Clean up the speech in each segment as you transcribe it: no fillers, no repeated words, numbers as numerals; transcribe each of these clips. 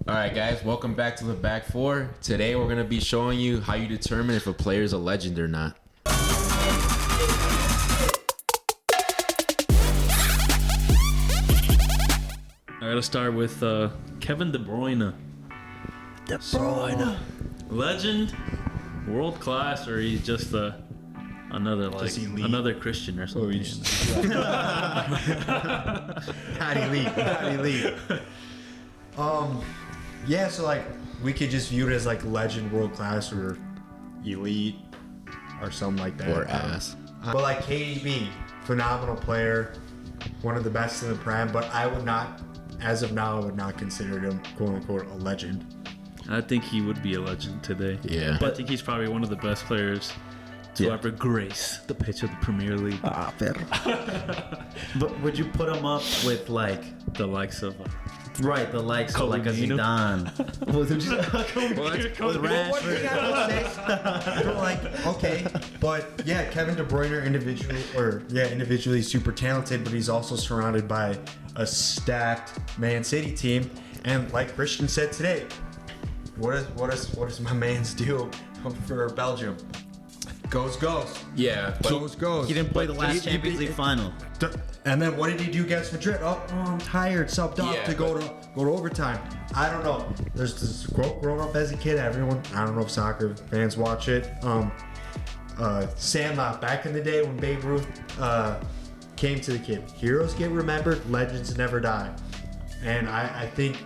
Alright guys, welcome back to the Back Four. Today we're going to be showing you how you determine if a player is a legend or not. Alright, let's start with Kevin De Bruyne. De Bruyne. Legend, world class, or he's just another Christian or something. Not elite. Yeah, so like we could just view it as like legend, world class, or elite, or something like that. Or ass. But like KDB, phenomenal player, one of the best in the Prem. But I would not, as of now, I would not consider him quote unquote a legend. I think he would be a legend today. Yeah. But I think he's probably one of the best players to ever grace the pitch of the Premier League. Ah, perro. But would you put him up with like The likes of the likes of like a Colomino? Zidane? What would you What do you gotta say? You're like, okay, but yeah, Kevin De Bruyne individually super talented, but he's also surrounded by a stacked Man City team. And like Christian said today, what does my man's do for Belgium? Goes. Yeah, but Goes. He didn't play the last Champions League final. And then what did he do against Madrid? Oh, I'm tired. Subbed off to go to overtime. I don't know. There's this quote growing up as a kid. Everyone, I don't know if soccer fans watch it. Sandlot back in the day when Babe Ruth came to the kid. Heroes get remembered, legends never die. And I think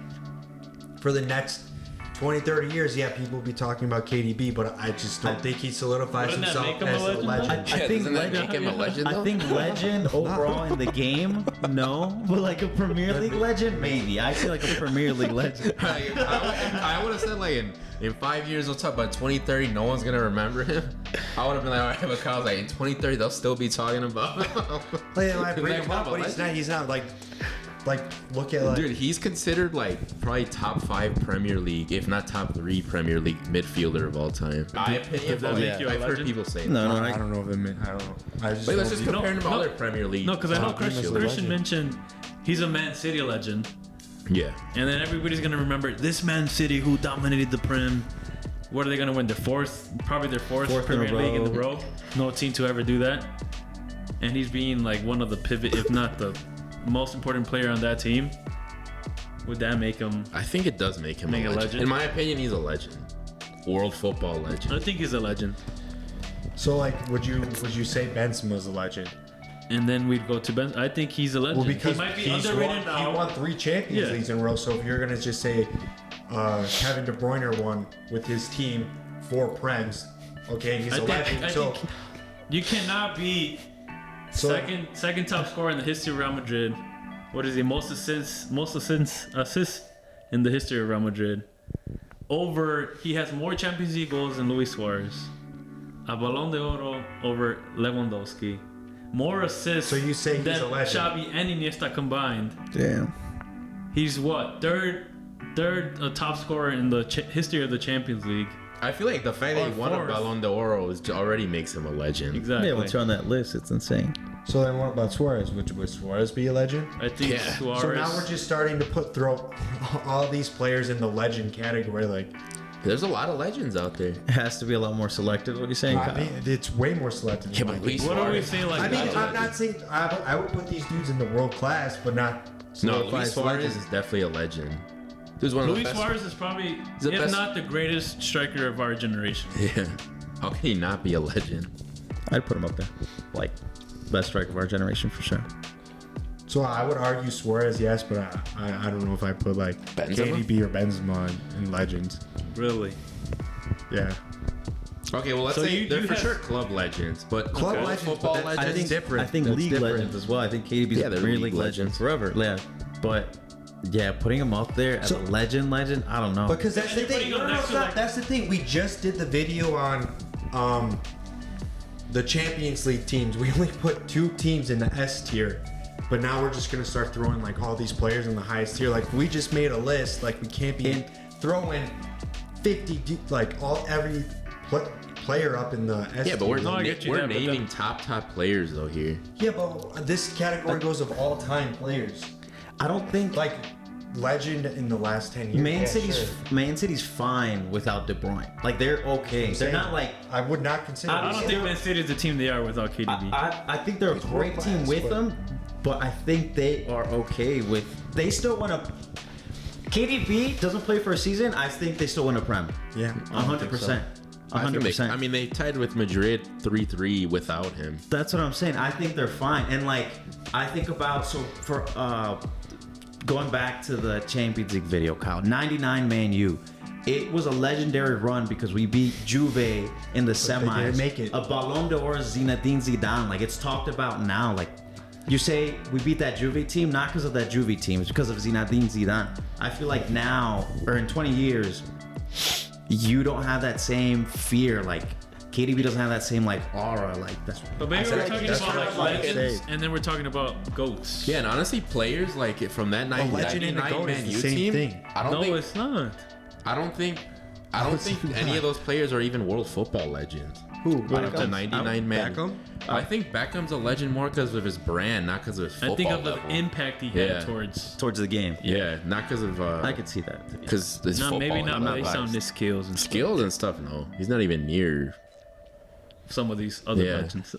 for the next 20, 30 years, yeah, people will be talking about KDB, but I just don't think he solidifies Wouldn't that himself make him as a a legend, legend. yeah, doesn't that make him a legend though? I think legend overall in the game, no. But like a Premier League legend, maybe. I feel like a Premier League legend. I would have said like in 5 years we'll talk about 2030, no one's gonna remember him. I would have been like, alright, but Kyle's like in 2030 they'll still be talking about him. I bring him up, but he's not like look at like. Dude, he's considered like probably top 5 Premier League, if not top 3 Premier League midfielder of all time. My opinion, that but make you a I've heard legend? people say that. No, I don't know if it meant. I don't know. I just Wait, let's don't just view- compare him to No, other Premier League. No, because I know Top team is a Christian legend. mentioned he's a Man City legend. Yeah. And then everybody's gonna remember this Man City who dominated the Prem. What are they gonna win? Their fourth Premier League in a row. No team to ever do that. And he's being like one of the pivot, if not the most important player on that team. Would that make him? I think it does make him Make a a legend. legend? In my opinion, he's a legend. World football legend. I think he's a legend. So like, would you say Benzema's a legend? And then we'd go to Ben. I think he's a legend. Well, because he might be he's underrated won, he now. won 3 Champions Yeah. Leagues in a row. So if you're gonna just say Kevin De Bruyne won with his team 4 Prems, okay, he's a legend. I So think you cannot be second top scorer in the history of Real Madrid. What is he? Most assists in the history of Real Madrid. He has more Champions League goals than Luis Suarez. A Ballon d'Oro over Lewandowski. More assists So you say he's than a legend? Xavi and Iniesta combined. Damn. He's what? Third top scorer in the history of the Champions League. I feel like the fact that he won a fourth. Ballon d'Oro already makes him a legend. Exactly. Yeah, what's on that list? It's insane. So then what about Suarez? Would Suarez be a legend? I think Yeah. Suarez. So now we're just starting to throw all these players in the legend category. Like, There's a lot of legends out there. It has to be a lot more selective. What are you saying, I Kyle? mean, it's way more selective. Yeah, but Luis What do we Suarez. say like I mean, that? I'm not saying I would put these dudes in the world class, but not. No, solidify Luis as Suarez legends. is definitely a legend. He's one of the Luis best. Suarez is probably, the if best- not the greatest striker of our generation. Yeah. How can he not be a legend? I'd put him up there. Like, best striker of our generation for sure. So I would argue Suarez, yes, but I don't know if I put like Benzema? KDB or Benzema in legends. Really? Yeah. Okay, well, let's So say you they're for have- sure club legends, but Club world legends, football but legends. I think different. I think That's league different. legends as well. I think KDB's Yeah, a they're Premier league League legend legends. forever. Yeah, but yeah, putting him up there as a legend, I don't know. Because that's the You're thing. putting him No, next it's to, not. like- That's the thing. We just did the video on the Champions League teams. We only put 2 teams in the S tier. But now we're just gonna start throwing like all these players in the highest tier. Like we just made a list. Like we can't be throwing 50 every player up in the S Yeah, but we're, tier. No, I get you we're there, but naming top players though here. Yeah, but this category goes of all time players. I don't think Like legend in the last 10 years. Man yeah, City's sure. Man City's fine without De Bruyne. Like they're okay. They're Saying, not like. I would not consider. I don't think Man City is the team they are without KDB. I think they're a It's great world team class, with but- them, but I think they are okay with. They still want to. KDB doesn't play for a season. I think they still win a Prem. Yeah, 100%. 100%. I mean, they tied with Madrid 3-3 without him. That's what I'm saying. I think they're fine. And like, I think about for going back to the Champions League video, Kyle. 99 Man U. It was a legendary run because we beat Juve in the semis. didn't make it. A Ballon d'Or Zinedine Zidane. Like it's talked about now. Like you say, we beat that Juve team not because of that Juve team. It's because of Zinedine Zidane. I feel like now or in 20 years, you don't have that same fear. Like KDB doesn't have that same like aura like that. But maybe we're talking that's about what like I like to legends, say. and then we're talking about goats. Yeah, and honestly, players like from that legend and a 99 GOAT is Man the U same team, thing. I don't No, think it's not. I don't think any of those players are even world football legends. Who? Out of the Beckham? 99 man. Beckham? I think Beckham's a legend more because of his brand, not because of his football I think of the level. impact he had Yeah. Towards the game. Yeah, not because of I could see that. because his No, football. maybe not I'm based on biased. his skills and skills and stuff. No, he's not even near. some of these other Yeah. legends.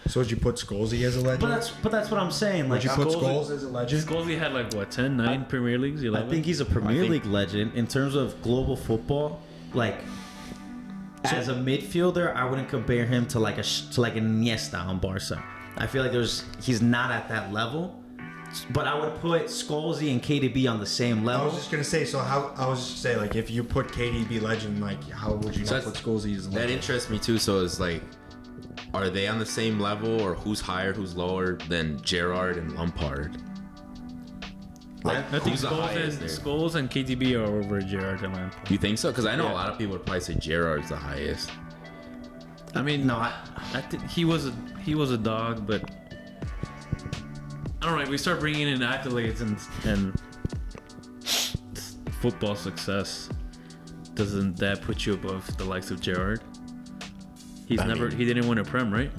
So would you put Scholesy as a legend? But that's what I'm saying. Like would you put Scholes- Scholes as a legend? Scholesy had like what 10, 9 Premier Leagues, 11. I think he's a Premier think- League legend in terms of global football. Like as a midfielder, I wouldn't compare him to like like an Iniesta on Barca. I feel like he's not at that level. But I would put Scholesy and KDB on the same I level. was just gonna say. So how? I was just say like if you put KDB legend, like how would you So not put that's- Scholesy as a That legend? interests me too. So it's like, are they on the same level, or who's higher, who's lower than Gerrard and Lampard? Like, I think who's the highest there? Scholes and KDB are over Gerrard and Lampard. You think so? Because I know Yeah. a lot of people would probably say Gerrard's the highest. I mean, No, I think he was a dog, but I don't know. If we start bringing in accolades and football success, doesn't that put you above the likes of Gerrard? He didn't win a Prem, right?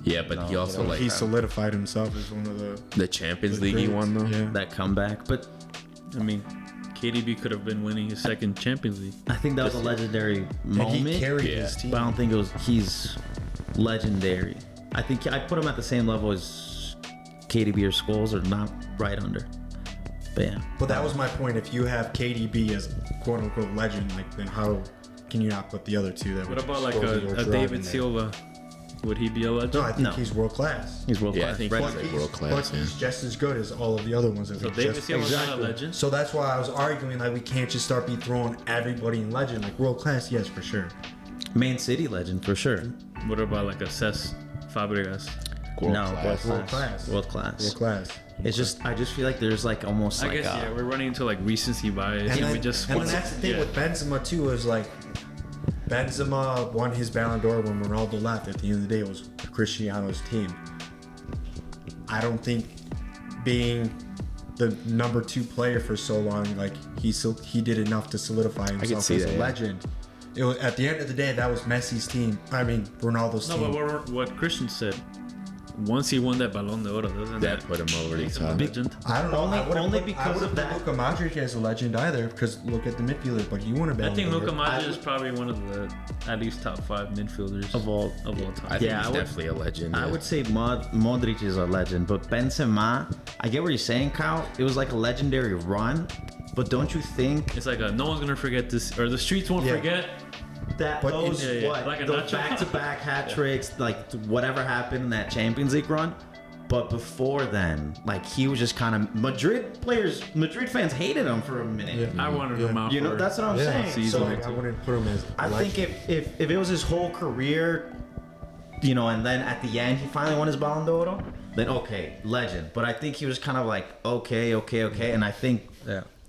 Yeah, but he also like he solidified himself as one of the Champions League he won though. Yeah. that comeback. But I mean, KDB could have been winning his second Champions League. I think that was a legendary And moment. he carried Yeah. his team. But I don't think he's legendary. I think I put him at the same level as KDB or Scholes, or not right under. But yeah. But that was my point. If you have KDB as quote unquote legend, like then how can you not put the other two? That What would about like Scholesy or a Gerrard David in there? Silva? Would he be a legend? No, I think No. he's world class. He's world Yeah, I class. think But he's like he's, world class. but he's just as good as all of the other ones that So we David just Silva's not a legend? So that's why I was arguing like we can't just start be throwing everybody in legend. Like world class, yes, for sure. Man City legend for sure. What about like a Cesc Fabregas? World No, class. World class. World class. World class. It's just I just feel like there's like almost I like guess a, we're running into like recency bias, and, then, we just and then that's the thing yeah. with Benzema too is like Benzema won his Ballon d'Or when Ronaldo left. At the end of the day, it was Cristiano's team. I don't think being the number 2 player for so long, like he did enough to solidify himself see as that, a yeah. legend. It was, at the end of the day, that was Messi's team. I mean Ronaldo's No, team. but what Christian said, once he won that Ballon d'Or, doesn't That put him over the make him a top. legend? I don't know. Only- I wouldn't only put, because I of that. Luka Modric as a legend either, because look at the midfielder. But he won a Ballon I think d'Or. Luka Modric is probably one of the at least top 5 midfielders Of all- time. I think Yeah, he's I would- definitely a legend. I yeah. would say Modric is a legend, but Benzema, I get what you're saying, Kyle. It was like a legendary run, but don't you think It's like no one's gonna forget this, or the streets won't Yeah. forget. that But those yeah, yeah. what Like a those Nacho. back-to-back hat tricks, like whatever happened in that Champions League run? But before then, like he was just kind of Madrid fans hated him for a minute. I wanted him out. You know, for that's what I'm Yeah, saying. so season like, or I two. wouldn't put him as. a I legend. think if it was his whole career, you know, and then at the end he finally won his Ballon d'Or, then okay, legend. But I think he was kind of like okay, and I think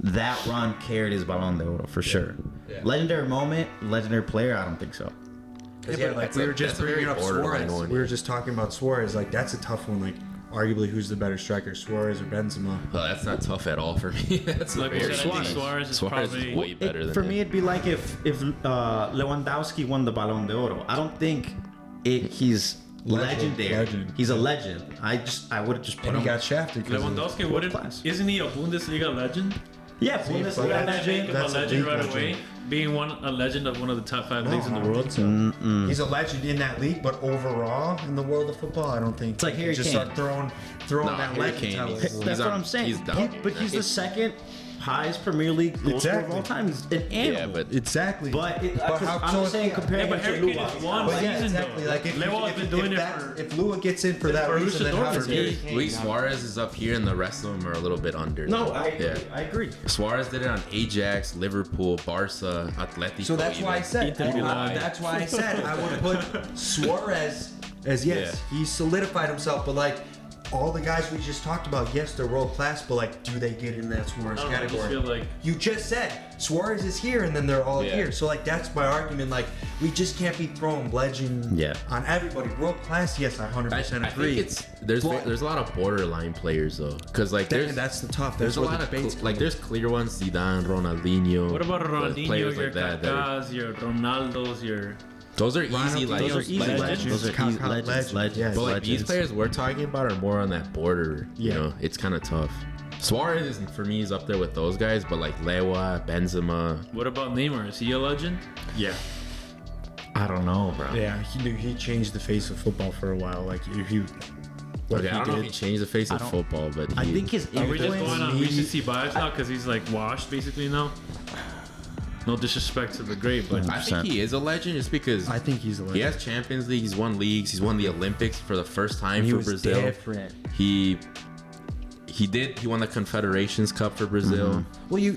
that run carried his Ballon d'Or for sure. Yeah. Legendary moment, legendary player. I don't think so. Yeah, like we were just that's a very bringing up borderline Suarez. one. We were just talking about Suarez. Like that's a tough one. Like arguably, who's the better striker, Suarez or Benzema? Well, that's not tough at all for me. That's Like we very said, I think easy. Suarez is Suarez probably- is way better than For him. me, it'd be like if Lewandowski won the Ballon d'Or. I don't think he's legendary. Legend. He's a legend. I would have just put And him. he got shafted. 'cause of Lewandowski World wouldn't. class. Isn't he a Bundesliga legend? Yeah, See, Bundesliga but That that's- make him a that's a legend big right legend. away. Being a legend of one of the top 5 No, leagues in the I don't world. think so. He's a legend in that league, but overall in the world of football, I don't think. It's like you Harry just Kane. start throwing No, that Harry legend Kane, title. he's- That's what I'm saying. he's done. But he's the second highest Premier League goal scorer of Exactly. all time. He's an animal. Yeah, but Exactly. But how- I'm so just saying if- comparing Yeah, but him Harry to Kane Lua. is one But yeah, season exactly. though. Like if Lewa's been doing it that, for. if Lua gets in for that For reason, then how Luchador does for Harry me. Kane Luis not? Suarez is up here, and the rest of them are a little bit under. No, Yeah. I agree. Suarez did it on Ajax, Liverpool, Barca, Atletico. So that's why I even. said. Inter Milan. That's why I said I would put Suarez as yes, he solidified himself, but like all the guys we just talked about, yes, they're world class, but like, do they get in that Suarez I don't know, I just category? feel like You just said Suarez is here, and then they're all Yeah. here. So like that's my argument. Like we just can't be throwing legend Yeah. on everybody. World class, yes, I 100% I agree. think it's there's But- a lot of borderline players though, because like That- there's that's the tough. there's That's a where lot the of debates like there's clear ones, Zidane, Ronaldinho. what about Ronaldinho, players your like that are- Kaká's, your Ronaldo's, your those are easy like Those are easy legends. legends. Those are Kaká easy legends. legend, yes. But like these legends. players we're talking about are more on that border. You Yeah. know, it's kind of tough. Suarez is, for me is up there with those guys, but like Lewa, Benzema. what about Neymar? Is he a legend? Yeah. I don't know, bro. Yeah, he changed the face of football for a while. Like he what Okay, I don't know if he did. changed the face of don't- football, but I he- think his Are we just going influence. on recency bias now because he's like washed basically now? No disrespect to the great, but I think he is a legend just because I think he's a legend. he has Champions League, he's won leagues, he's won the Olympics for the first time He for was Brazil. different. He won the Confederations Cup for Brazil. We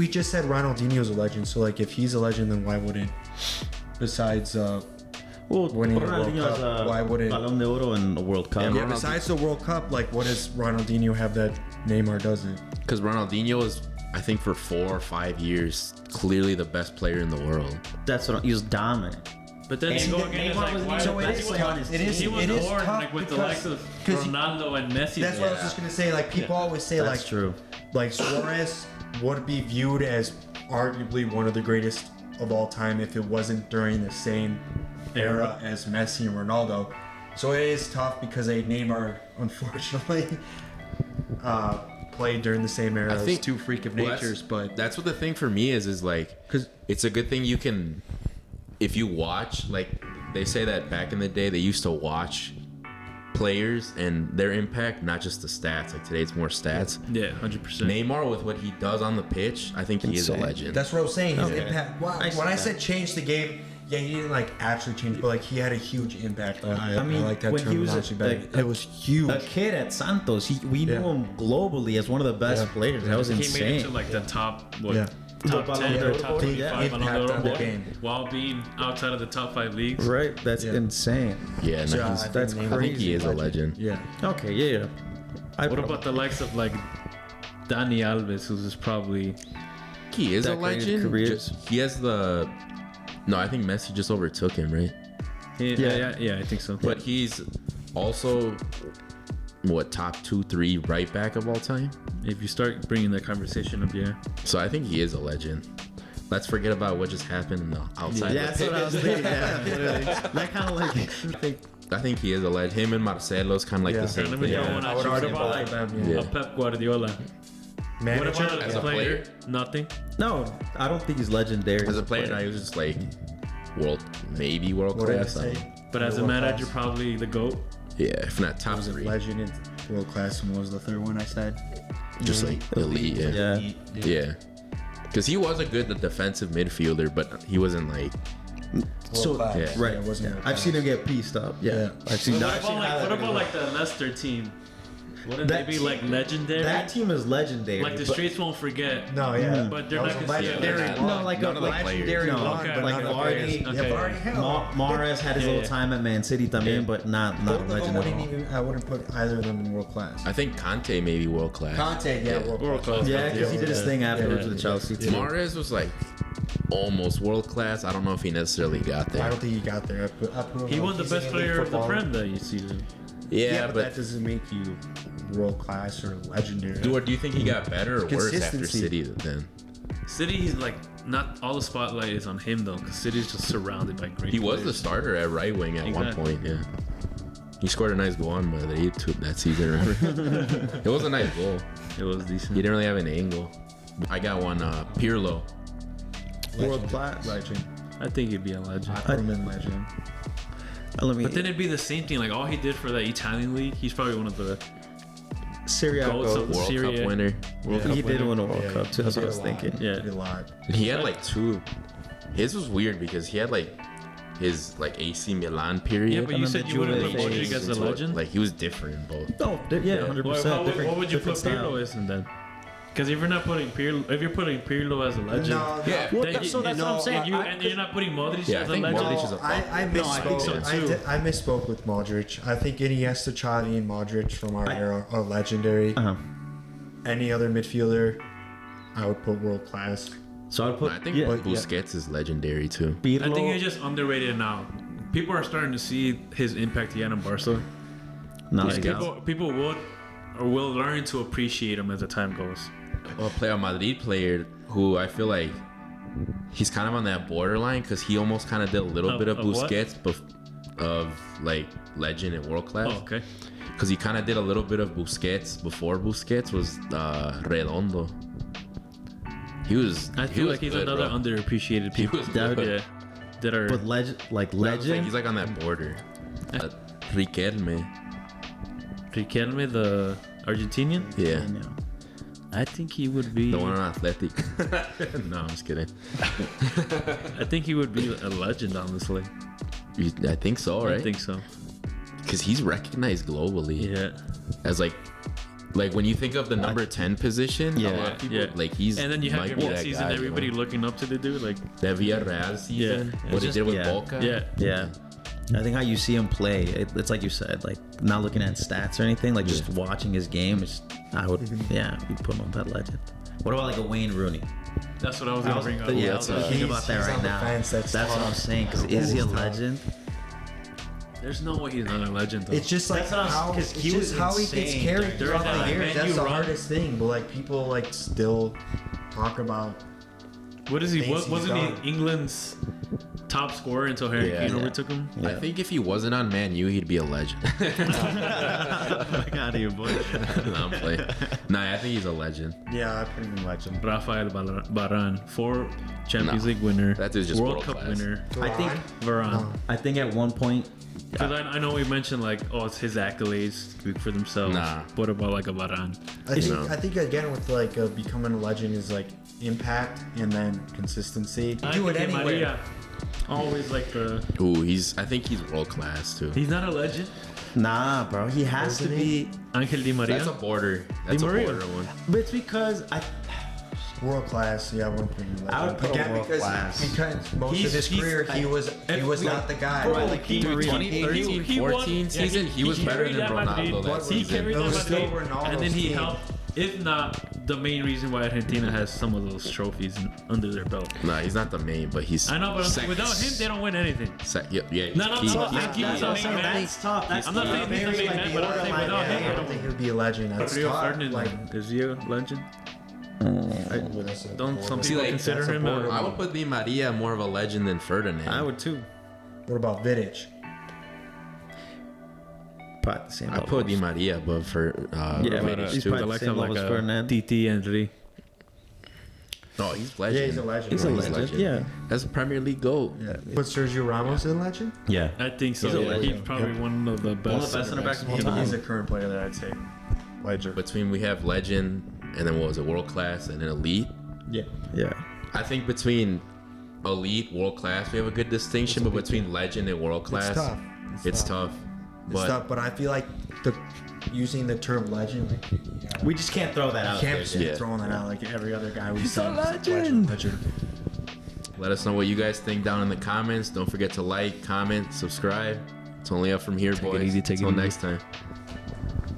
just said Ronaldinho's a legend. So like, if he's a legend, then why wouldn't? Besides, Well, winning the World Ronaldinho's Cup, why wouldn't- Ballon d'Oro and the World Cup. Yeah, yeah. Ronaldo- Besides the World Cup, like, what does Ronaldinho have that Neymar doesn't? Because Ronaldinho is, I think, for 4 or 5 years, clearly the best player in the world. That's what he was dominant. but then you go again, it's like why so he it is was- tough. It is. he was It is born tough like with the because- likes of 'cause Ronaldo and Messi. That's what I was just gonna say. Like, people always say, That's like, true. like Suarez would be viewed as arguably one of the greatest of all time if it wasn't during the same era as Messi and Ronaldo. So it is tough because Neymar, unfortunately, played during the same era I as think- two freak of Well, that's- natures. But That's what the thing for me is like, 'Cause- it's a good thing you can, if you watch, like, they say that back in the day, they used to watch players and their impact, not just the stats. Like, today it's more stats. Yeah, 100%. Neymar, with what he does on the pitch, I think he is a Insane. legend. that's what I was saying. His Okay. impact. When I see I that. said change the game, yeah, he didn't like actually change, but like he had a huge impact. I mean, like that when he was terminology better. a- It was huge. A kid at Santos, we Yeah. knew him globally as one of the best Yeah. players. That was he made it insane. to like the top, what, Yeah. top Ballon 10 or d'Oro. top Yeah. 25 Ballon Impact d'Oro on the boy, game. while being outside of the top 5 leagues. Right, that's Yeah. insane. Yeah, no, So, he's- I think that's Neymar- I think he is a legend. Yeah. Okay, yeah. What about the likes of like Dani Alves, who's just probably He is a Decorated legend. careers. He has the. No, I think Messi just overtook him, right? yeah, I think so. But he's also what, top 2, 3 right back of all time. If you start bringing that conversation up, yeah. So I think he is a legend. Let's forget about what just happened in the outside. Yeah, that's what I was thinking. Yeah, literally. That kind of like. I think he is a legend. Him and Marcelo's kind of like Yeah. the same Let me thing. throw one I at would you. What argue about both like of them. Yeah. a Pep Guardiola? What Manager. about As a a player? player? Nothing. No, I don't think he's legendary. As a player, now he was just like maybe world What did I class. I don't know. say? But as a World manager, class. probably the GOAT. Yeah, if not top Was it 3, legend and world class? And what was the third one I said? just like elite. Yeah, Yeah. yeah. Because he was a good defensive midfielder, but he wasn't like. So World class. yeah. right, Yeah, it wasn't world I've class. seen him get pieced up. Yeah, Yeah. I've seen. What I've seen about highlight like videos. the Leicester team? Wouldn't That they be team- like legendary? That team is legendary. like the but- streets won't forget. No, yeah. But they're That not was a considered legendary legend. run. No, like None a of the players. legendary No, run, okay. but like not a Vardy. player. Okay. Yeah, Vardy, hell. Mahrez had his Yeah, little yeah. time at Man City también, but not Both a of them legend at wouldn't all. even. I wouldn't put either of them in world class. I think Conte maybe world class. Conte, yeah, World class. Yeah, because he did his thing afterwards Yeah. with Chelsea too. Mahrez was like almost world class. I don't know if he necessarily got I there. don't think he got there. I put him He like won the he's best an elite player of the footballer. Prem that season. Yeah, but but that doesn't make you world class or legendary. do you think he got better or worse after Consistency. City then? City's like not all the spotlight is on him though, because City's just surrounded by great. He was the players. starter at right wing at one Exactly. point. Yeah, he scored a nice goal on Madrid that season. Remember? It was a nice goal. It was He decent. didn't really have an angle. I got one. Pirlo. World class. Legend. I think he'd be a legend. I put him in legend. Let me. But then it'd be the same thing. Like all he did for the Italian league, he's probably one of the Syria goats of World Syria. Cup winner. World Cup He did winner. win a World Yeah, Cup too. That's he what I did was a lot. thinking. Yeah. He did a lot. And he had like 2. His was weird because he had like his like AC Milan period. Yeah, but And you then said the you wouldn't Juve put Modric phase as a Into it. legend. Like he was different in both. Oh, yeah, 100%. What would you put style. Pirlo as in then? Because if you're not putting Pirlo, if you're putting Pirlo as a legend, No, Yeah. no. then so that's no, what I'm saying. and you're not putting Modric Yeah, I as a think legend. Modric is a No, I No, I think so misspoke. too. I misspoke with Modric. I think Iniesta, Xavi, and Modric from our era are legendary. Uh-huh. Any other midfielder, I would put world class. So I'd put. I think yeah, Busquets is legendary too. Pirlo, I think he's just underrated now. People are starting to see his impact he had in Barca. Not like People would or will learn to appreciate him as the time goes. Well, play a Madrid player who I feel like he's kind of on that borderline because he almost kind of did a little bit of Of what? Busquets, of like legend and world class. Oh, okay. Because he kind of did a little bit of Busquets before Busquets was Redondo. He was. I he feel was like he's good, another bro. underappreciated He people. was that, good. yeah, that are. But legend, like I was like, legend. he's like on that border. Riquelme. Riquelme, the Argentinian. Yeah. I think he would be. The one on Athletic. No, I'm just kidding. I think he would be a legend, honestly. I think so, right? I think so. Because he's recognized globally Yeah. as like when you think of the number 10 position, a lot of people, Yeah. like he's And then you have might your be that mid-season, guy, everybody you know? looking up to the dude. Like, That Villarreal season, Yeah. what It's he just- did with yeah. Boca. yeah. Yeah. I think how you see him play, it's like you said, like not looking at stats or anything, like just watching his game. It's, I would, yeah, you put him on that legend. What about like a Wayne Rooney? That's what I was gonna bring up. Yeah, that's I was a- thinking about that he's right on the now. fence, that's what tough. I'm saying. Because is he a That's tough. legend? There's no way he's not a legend though. It's just like That's what I'm- how 'cause it's he just was how he gets insane carried during throughout that, the like, years. Man That's U the run. hardest thing. But like people like still talk about. What is he? things he's Wasn't done. he England's top scorer until Harry Yeah. Kane Yeah. overtook him? I think if he wasn't on Man U, he'd be a legend. Fuck out of here, boy. No, I'm playing. Nah, I think he's a legend. Yeah, I put him in legend. Rafael Varane, 4 Champions No. League winner, That dude's just World world Cup class. winner. I think, Varane. I think at one point, Because I know we mentioned like, oh, it's his accolades speak for themselves. Nah. What about like a Varane? I think again with like becoming a legend is like impact and then consistency. You do it Ángel Di anyway. Maria, always like the. Ooh, I think he's world class too. He's not a legend. nah, bro, he has to Isn't be. Angel Di Maria. That's a border. That's a Maria. border one. But it's because World class, yeah, I wouldn't put him in legend. I would put him Again, world because, class. because most He's- of his he's- career he was not the guy. Bro, like he Dude, really- 2013, he won- 14 yeah, season, he was better carried than that Madrid. Ronaldo that He season. carried It was that still Madrid, Ronaldo's and then he team. helped, if not the main reason why Argentina has some of those trophies under their belt. Nah, he's not the main, but he's. I know, but second. without him, they don't win anything. Yeah, he's No, no, key. I'm not He's saying key. he's That's the main man. That's tough. That's I'm not saying he's the main man, but I'm saying without him, I they don't don't think win. he would be a legend. That's Rio tough. Ferdinand, Like, is he a legend? Don't some See, people like, consider that's a him border. I would put Di Maria more of a legend than Ferdinand. I would too. what about Vidic? Probably the same. I put Di Maria above for Yeah, Vidic but he's too. probably- I like same him like level as a Ferdinand. TT Henry. No, he's legend. Yeah, he's a legend. He's a bro. legend. Yeah. That's a Premier League GOAT. Yeah. Put Sergio Ramos in legend? Yeah. I think so. He's a Yeah, legend. he's probably one of the best. center backs of all He's time. a current player that I'd say. Legend. Between we have legend and then what was it, world class and then elite. Yeah. Yeah. I think between elite, world class, we have a good distinction, but between legend and world class, tough. It's tough. It's But tough, but I feel like using the term legend, like, you gotta- We just can't throw that you out can't there. just Yeah. throwing that out like every other guy we He's say. a legend. Legend. let us know what you guys think down in the comments. Don't forget to like, comment, subscribe. It's only up from here, boys. easy, take it Until easy. next time.